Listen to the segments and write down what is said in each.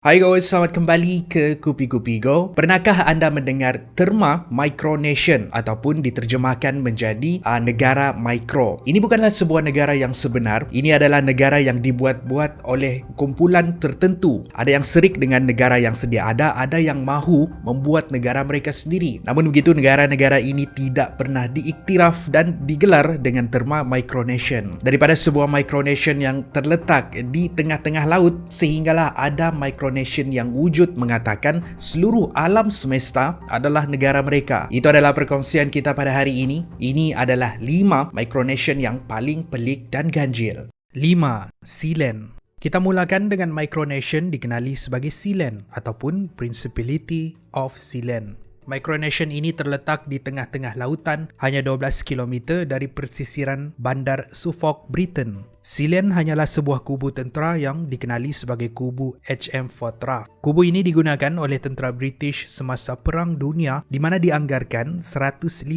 Hai guys, selamat kembali ke Kupi-Kupi Go. Pernahkah anda mendengar terma Micronation ataupun diterjemahkan menjadi negara mikro? Ini bukanlah sebuah negara yang sebenar. Ini adalah negara yang dibuat-buat oleh kumpulan tertentu. Ada yang serik dengan negara yang sedia ada yang mahu membuat negara mereka sendiri. Namun begitu, negara-negara ini tidak pernah diiktiraf dan digelar dengan terma Micronation. Daripada sebuah Micronation yang terletak di tengah-tengah laut, sehinggalah ada Micronation yang wujud mengatakan seluruh alam semesta adalah negara mereka. Itu adalah perkongsian kita pada hari ini. Ini adalah 5 Micronation yang paling pelik dan ganjil. 5. Sealand. Kita mulakan dengan Micronation dikenali sebagai Sealand ataupun Principality of Sealand. Micronation ini terletak di tengah-tengah lautan, hanya 12 km dari persisiran bandar Suffolk, Britain. Sealand hanyalah sebuah kubu tentera yang dikenali sebagai kubu HM Fort Rough. Kubu ini digunakan oleh tentera British semasa Perang Dunia di mana dianggarkan 150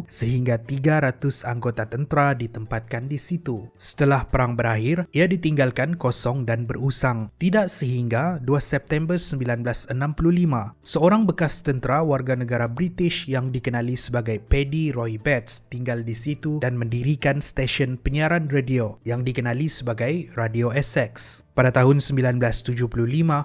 sehingga 300 anggota tentera ditempatkan di situ. Setelah perang berakhir, ia ditinggalkan kosong dan berusang. Tidak sehingga 2 September 1965, seorang bekas tentera warga negara British yang dikenali sebagai Paddy Roy Bates tinggal di situ dan mendirikan stesen penyiaran radio yang dikenali sebagai Radio Essex. Pada tahun 1975,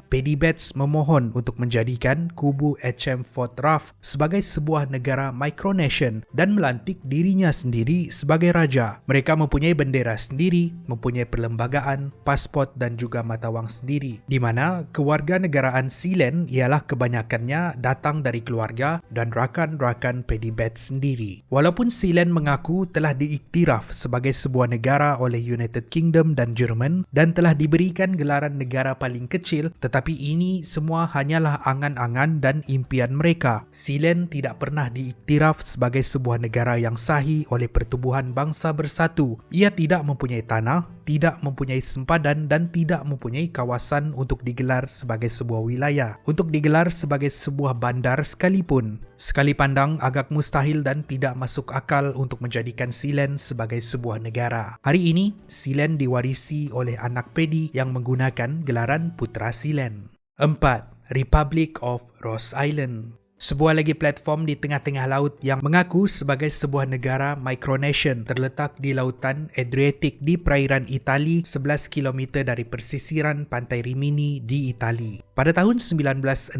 Paddy Bates memohon untuk menjadikan kubu HM Fort Rough sebagai sebuah negara Micronation dan melantik dirinya sendiri sebagai raja. Mereka mempunyai bendera sendiri, mempunyai perlembagaan, pasport dan juga mata wang sendiri, di mana kewarganegaraan Sealand ialah kebanyakannya datang dari keluarga dan rakan-rakan Paddy Bates sendiri. Walaupun Sealand mengaku telah diiktiraf sebagai sebuah negara oleh United Kingdom dan Jerman dan telah diberikan gelaran negara paling kecil, tetapi ini semua hanyalah angan-angan dan impian mereka. Sealand tidak pernah diiktiraf sebagai sebuah negara yang sahih oleh Pertubuhan Bangsa Bersatu. Ia tidak mempunyai tanah, tidak mempunyai sempadan dan tidak mempunyai kawasan untuk digelar sebagai sebuah wilayah, untuk digelar sebagai sebuah bandar sekalipun. Sekali pandang agak mustahil dan tidak masuk akal untuk menjadikan Sealand sebagai sebuah negara. Hari ini, Sealand diwarisi oleh anak Paddy yang menggunakan gelaran Putra Sealand. 4. Republic of Ross Island. Sebuah lagi platform di tengah-tengah laut yang mengaku sebagai sebuah negara Micronation terletak di lautan Adriatic di perairan Itali 11 km dari persisiran pantai Rimini di Itali. Pada tahun 1967,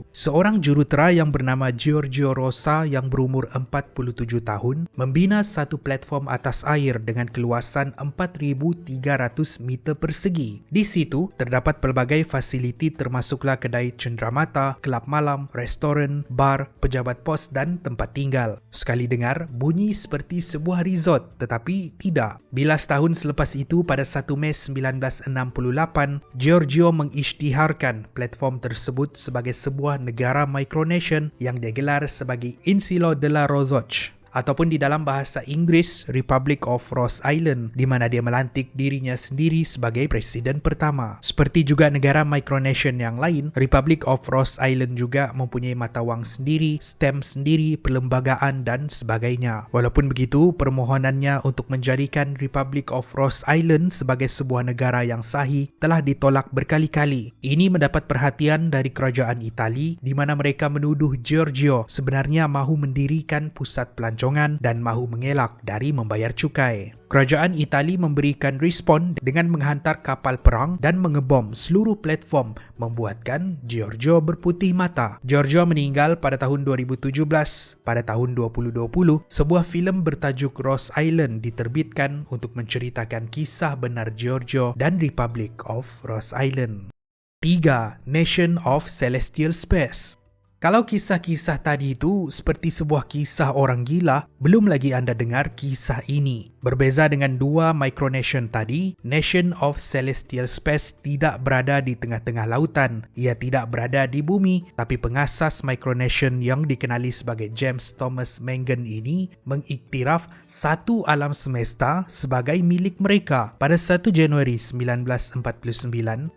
seorang jurutera yang bernama Giorgio Rosa yang berumur 47 tahun membina satu platform atas air dengan keluasan 4,300 meter persegi. Di situ terdapat pelbagai fasiliti termasuklah kedai cenderamata, kelab malam, restoran, bar, pejabat pos dan tempat tinggal. Sekali dengar, bunyi seperti sebuah resort, tetapi tidak. Bila setahun selepas itu pada 1 Mei 1968, Giorgio mengisytiharkan platform tersebut sebagai sebuah negara Micronation yang digelar sebagai Insula della Rozoch, ataupun di dalam bahasa Inggeris Republic of Ross Island, di mana dia melantik dirinya sendiri sebagai presiden pertama. Seperti juga negara Micronation yang lain, Republic of Ross Island juga mempunyai mata wang sendiri, stamp sendiri, perlembagaan dan sebagainya. Walaupun begitu, permohonannya untuk menjadikan Republic of Ross Island sebagai sebuah negara yang sahih telah ditolak berkali-kali. Ini mendapat perhatian dari kerajaan Itali, di mana mereka menuduh Giorgio sebenarnya mahu mendirikan pusat pelancongan dan mahu mengelak dari membayar cukai. Kerajaan Itali memberikan respon dengan menghantar kapal perang dan mengebom seluruh platform, membuatkan Giorgio berputih mata. Giorgio meninggal pada tahun 2017. Pada tahun 2020, sebuah filem bertajuk Ross Island diterbitkan untuk menceritakan kisah benar Giorgio dan Republic of Ross Island. 3. Nation of Celestial Space. Kalau kisah-kisah tadi itu seperti sebuah kisah orang gila, belum lagi anda dengar kisah ini. Berbeza dengan 2 Micronation tadi, Nation of Celestial Space tidak berada di tengah-tengah lautan. Ia tidak berada di bumi, tapi pengasas Micronation yang dikenali sebagai James Thomas Mangan ini mengiktiraf satu alam semesta sebagai milik mereka. Pada 1 Januari 1949,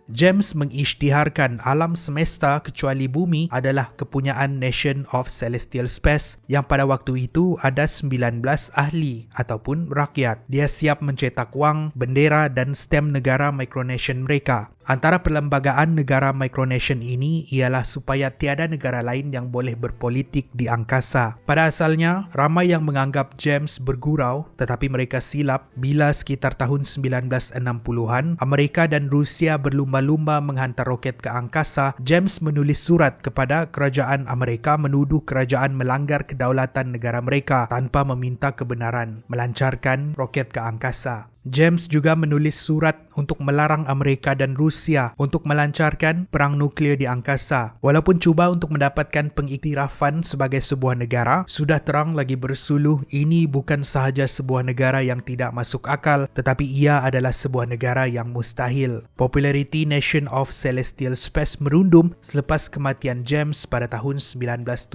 James mengisytiharkan alam semesta kecuali bumi adalah kepunyaan Nation of Celestial Space yang pada waktu itu ada 19 ahli ataupun rakyat. Dia siap mencetak wang, bendera dan stem negara Micronation mereka. Antara perlembagaan negara Micronesian ini ialah supaya tiada negara lain yang boleh berpolitik di angkasa. Pada asalnya, ramai yang menganggap James bergurau, tetapi mereka silap bila sekitar tahun 1960-an, Amerika dan Rusia berlumba-lumba menghantar roket ke angkasa. James menulis surat kepada kerajaan Amerika menuduh kerajaan melanggar kedaulatan negara mereka tanpa meminta kebenaran, melancarkan roket ke angkasa. James juga menulis surat untuk melarang Amerika dan Rusia untuk melancarkan perang nuklear di angkasa. Walaupun cuba untuk mendapatkan pengiktirafan sebagai sebuah negara, sudah terang lagi bersuluh ini bukan sahaja sebuah negara yang tidak masuk akal, tetapi ia adalah sebuah negara yang mustahil. Populariti Nation of Celestial Space merundum selepas kematian James pada tahun 1970.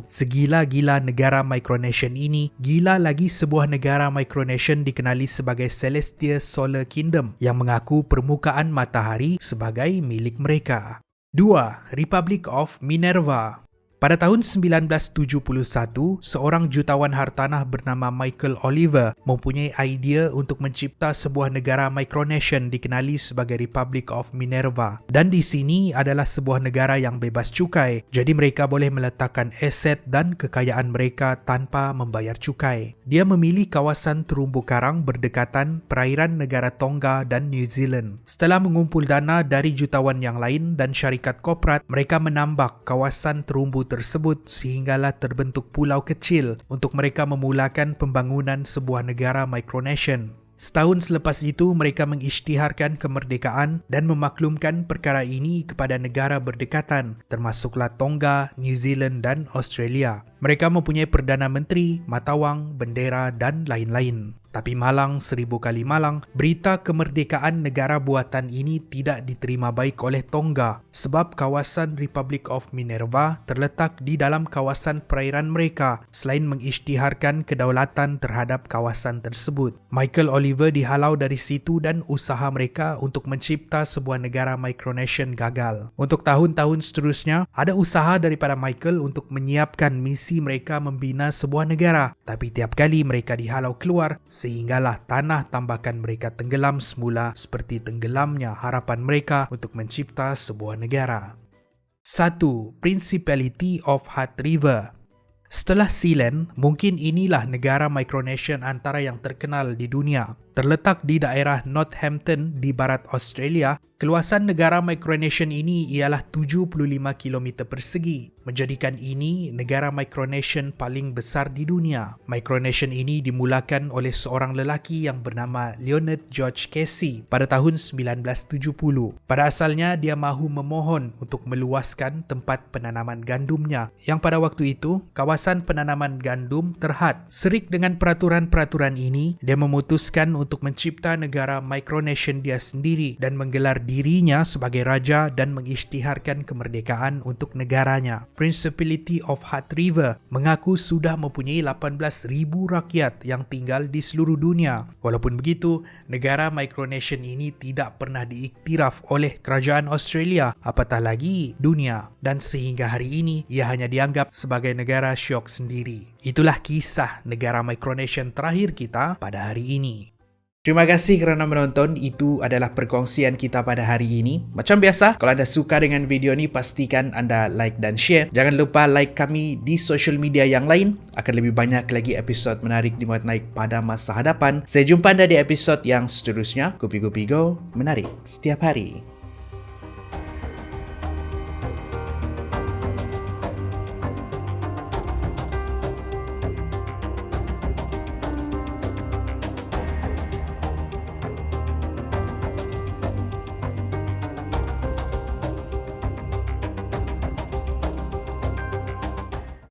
Segila-gila negara Micronesian ini, gila lagi sebuah negara Micronesian dikenali sebagai Celestial Solar Kingdom yang mengaku permukaan matahari sebagai milik mereka. 2. Republic of Minerva. Pada tahun 1971, seorang jutawan hartanah bernama Michael Oliver mempunyai idea untuk mencipta sebuah negara Micronesian dikenali sebagai Republic of Minerva. Dan di sini adalah sebuah negara yang bebas cukai, jadi mereka boleh meletakkan aset dan kekayaan mereka tanpa membayar cukai. Dia memilih kawasan terumbu karang berdekatan perairan negara Tonga dan New Zealand. Setelah mengumpul dana dari jutawan yang lain dan syarikat korporat, mereka menambak kawasan terumbu tersebut sehinggalah terbentuk pulau kecil untuk mereka memulakan pembangunan sebuah negara Micronesian. Setahun selepas itu, mereka mengisytiharkan kemerdekaan dan memaklumkan perkara ini kepada negara berdekatan, termasuklah Tonga, New Zealand dan Australia. Mereka mempunyai Perdana Menteri, matawang, bendera dan lain-lain. Tapi malang seribu kali malang, berita kemerdekaan negara buatan ini tidak diterima baik oleh Tonga sebab kawasan Republic of Minerva terletak di dalam kawasan perairan mereka selain mengisytiharkan kedaulatan terhadap kawasan tersebut. Michael Oliver dihalau dari situ dan usaha mereka untuk mencipta sebuah negara Micronesian gagal. Untuk tahun-tahun seterusnya, ada usaha daripada Michael untuk menyiapkan misi mereka membina sebuah negara, tapi tiap kali mereka dihalau keluar sehinggalah tanah tambakan mereka tenggelam semula seperti tenggelamnya harapan mereka untuk mencipta sebuah negara. 1. Principality of Hutt River. Setelah Sealand, mungkin inilah negara Micronesian antara yang terkenal di dunia. Terletak di daerah Northampton di barat Australia, keluasan negara Micronesian ini ialah 75 km persegi, menjadikan ini negara Micronesian paling besar di dunia. Micronesian ini dimulakan oleh seorang lelaki yang bernama Leonard George Casey pada tahun 1970. Pada asalnya, dia mahu memohon untuk meluaskan tempat penanaman gandumnya, yang pada waktu itu, kawasan penanaman gandum terhad. Serik dengan peraturan-peraturan ini, dia memutuskan untuk mencipta negara Micronesian dia sendiri dan menggelar dirinya sebagai raja dan mengisytiharkan kemerdekaan untuk negaranya. Principality of Hutt River mengaku sudah mempunyai 18,000 rakyat yang tinggal di seluruh dunia. Walaupun begitu, negara Micronesian ini tidak pernah diiktiraf oleh kerajaan Australia, apatah lagi dunia. Dan sehingga hari ini, ia hanya dianggap sebagai negara syok sendiri. Itulah kisah negara Micronesian terakhir kita pada hari ini. Terima kasih kerana menonton. Itu adalah perkongsian kita pada hari ini. Macam biasa, kalau anda suka dengan video ni, pastikan anda like dan share. Jangan lupa like kami di social media yang lain. Akan lebih banyak lagi episod menarik dimuat naik pada masa hadapan. Saya jumpa anda di episod yang seterusnya. Kupi-Kupi Go, menarik setiap hari.